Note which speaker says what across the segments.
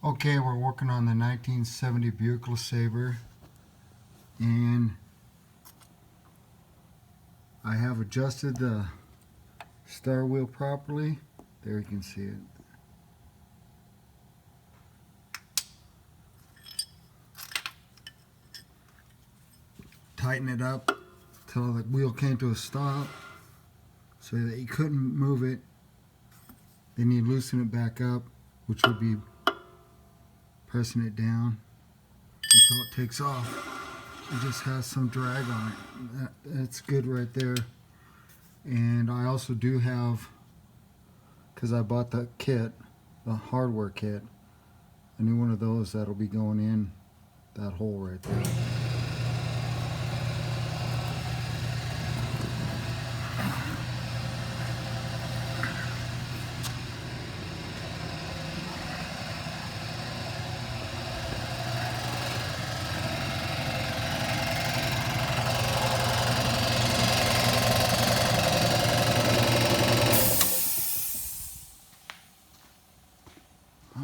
Speaker 1: Okay, we're working on the 1970 Buick LeSabre, and I have adjusted the star wheel properly. There you can see it. Tighten it up till the wheel came to a stop so that you couldn't move it. Then you loosen it back up, which would be pressing it down until it takes off. It just has some drag on it. That's good right there. And I also do have, because I bought the kit, the hardware kit, a new one of those that'll be going in that hole right there.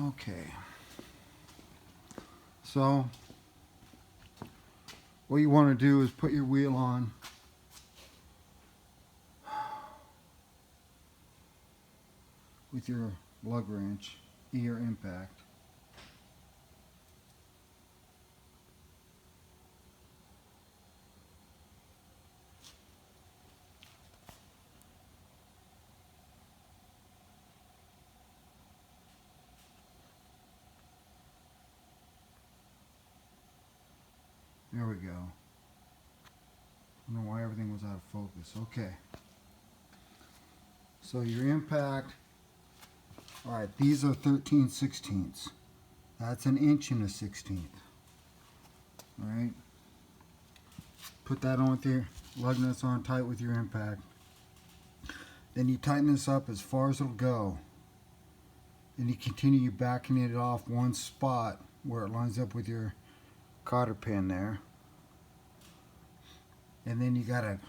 Speaker 1: Okay, so what you want to do is put your wheel on with your lug wrench, ear impact. There we go. I don't know why everything was out of focus. Okay. So your impact, all right, these are 13/16. That's an inch and a 16th. All right. Put that on with your lug nuts on tight with your impact. Then you tighten this up as far as it'll go. Then you continue backing it off one spot where it lines up with your cotter pin there. And then you gotta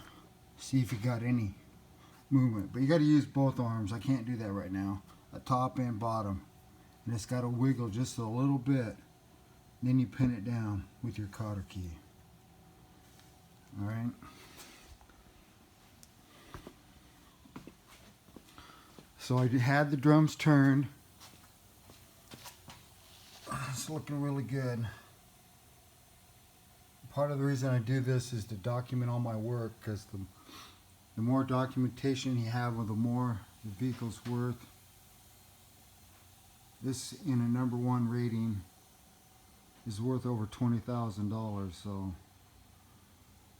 Speaker 1: see if you got any movement. But you gotta use both arms. I can't do that right now. A top and bottom. And it's gotta wiggle just a little bit. Then you pin it down with your cotter key. Alright. So I had the drums turned. It's looking really good. Part of the reason I do this is to document all my work, because the more documentation you have, the more the vehicle's worth. This, in a #1 rating, is worth over $20,000, so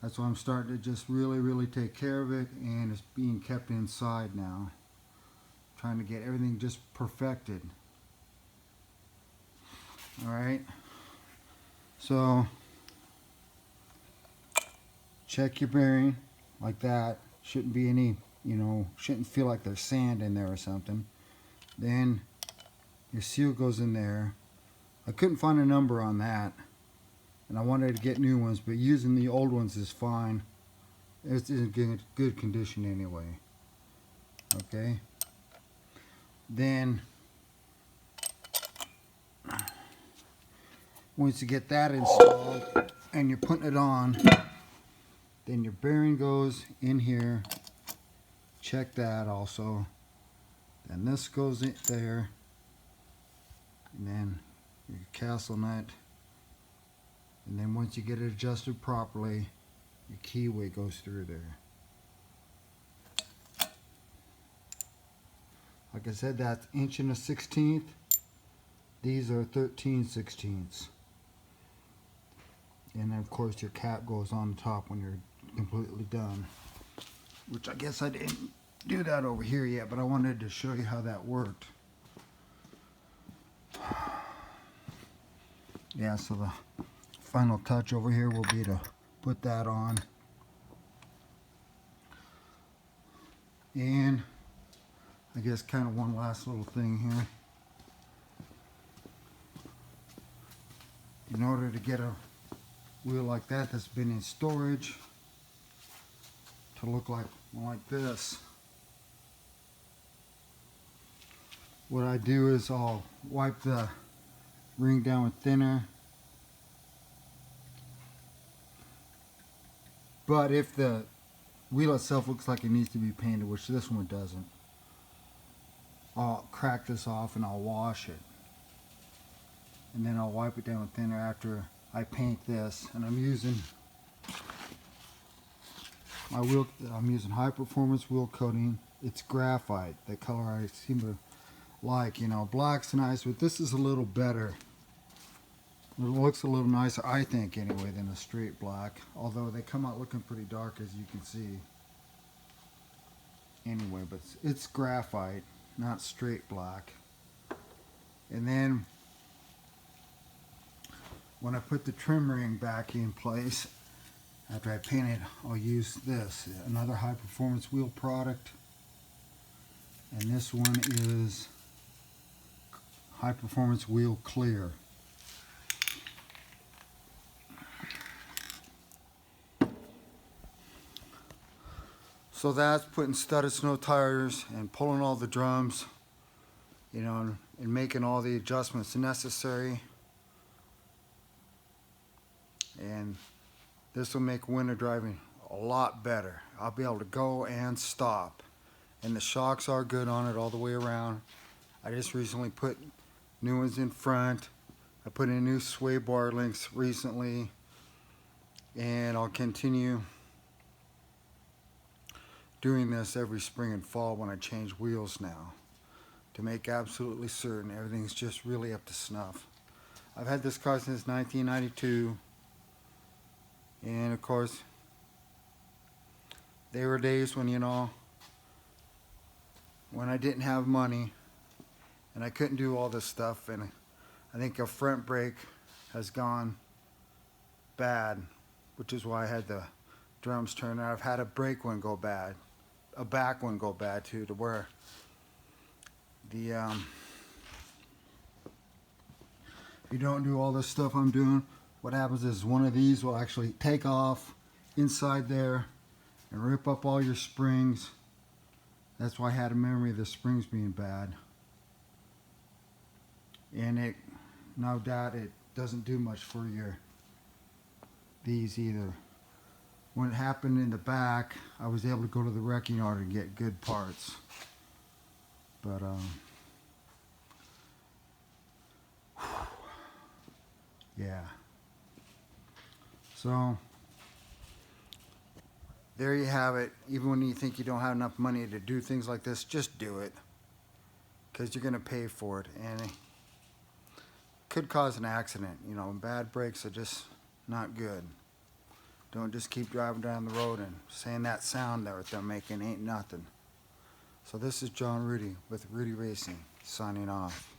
Speaker 1: that's why I'm starting to just really take care of it, and it's being kept inside now. Trying to get everything just perfected. Alright, so check your bearing like that. Shouldn't be any, shouldn't feel like there's sand in there or something. Then your seal goes in there. I couldn't find a number on that, and I wanted to get new ones, but using the old ones is fine. It's in good condition anyway. Okay. Then once you get that installed and you're putting it on, then your bearing goes in here. Check that also. Then this goes in there. And then your castle nut. And then once you get it adjusted properly, your keyway goes through there. Like I said, that's inch and a 16th. These are 13/16. And then of course your cap goes on top when you're completely done. Which I guess I didn't do that over here yet, but I wanted to show you how that worked. Yeah, so the final touch over here will be to put that on. And I guess kind of one last little thing here. In order to get a wheel like that that's been in storage to look like this, what I do is I'll wipe the ring down with thinner. But if the wheel itself looks like it needs to be painted, which this one doesn't, I'll crack this off and I'll wash it. And then I'll wipe it down with thinner after I paint this. And I'm using high performance wheel coating. It's graphite, the color I seem to like. You know, black's nice, but this is a little better. It looks a little nicer, I think, anyway, than a straight black. Although they come out looking pretty dark, as you can see. Anyway, but it's graphite, not straight black. And then when I put the trim ring back in place, after I paint it, I'll use this, another high performance wheel product. And this one is high performance wheel clear. So that's putting studded snow tires and pulling all the drums, you know, and making all the adjustments necessary. And this will make winter driving a lot better. I'll be able to go and stop. And the shocks are good on it all the way around. I just recently put new ones in front. I put in new sway bar links recently. And I'll continue doing this every spring and fall when I change wheels now, to make absolutely certain everything's just really up to snuff. I've had this car since 1992, and of course there were days when, you know, when I didn't have money and I couldn't do all this stuff, and I think a front brake has gone bad, which is why I had the drums turned out. I've had a brake one go bad, a back one go bad too, to where the you don't do all this stuff I'm doing, what happens is one of these will actually take off inside there and rip up all your springs. That's why I had a memory of the springs being bad. And it, no doubt, it doesn't do much for these either. When it happened in the back, I was able to go to the wrecking yard and get good parts. But yeah. So there you have it. Even when you think you don't have enough money to do things like this, just do it, because you're going to pay for it, and it could cause an accident. You know, bad brakes are just not good. Don't just keep driving down the road and saying that sound that they're making ain't nothing. So this is John Rudy with Rudy Racing, signing off.